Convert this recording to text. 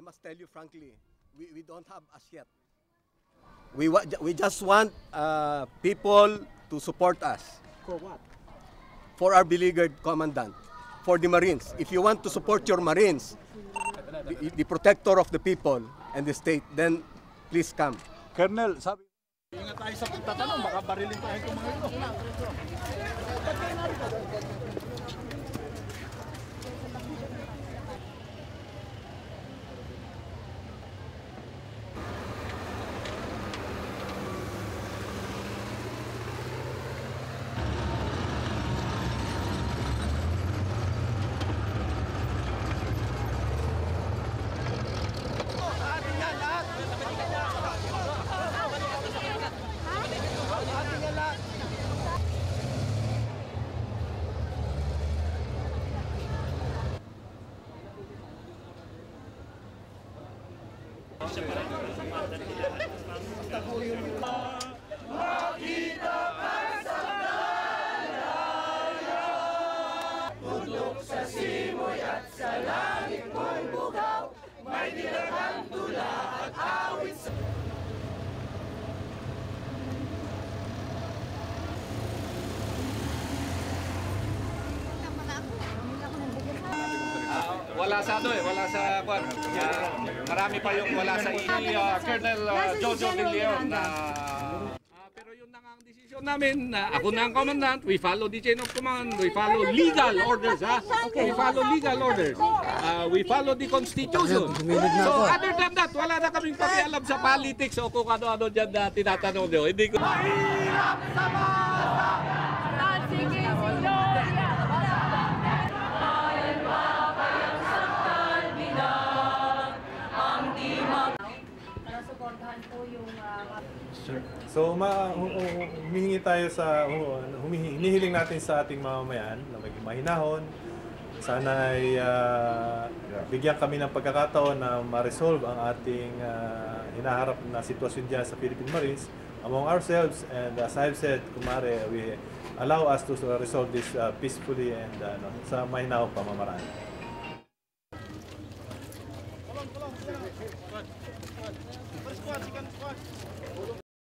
I must tell you frankly, we don't have as yet. We just want people to support us. For what? For our beleaguered commandant, for the Marines. If you want to support your Marines, the protector of the people and the state, then please come. Colonel, sabi, ingat tayo sa pagtatanong, baka barilin tayo itong mga ito. Bundok sa simoy at sa langit mong bugaw, may nilagang tula at awit sa... Wala sa wala sa kwan. Marami pa yung wala sa Colonel Jojo De Leon na pero yun na nga ang desisyon namin. Ako na ang commandant. We follow the chain of command. We follow legal orders, ha? We follow legal orders. We follow the constitution. So other than that, wala na kaming pakialam sa politics o kung ano-ano dyan na tinatanong nyo. Hindi ko... Mahirap sa masa! Sige, So, humihingi tayo sa, hinihiling natin sa ating mamamayan na maging mahinahon. Sana ay bigyan kami ng pagkakataon na ma-resolve ang ating hinaharap na sitwasyon dyan sa Philippine Marines among ourselves. And as I've said, kumare, we allow us to resolve this peacefully and sa mahinahong pamamaraan.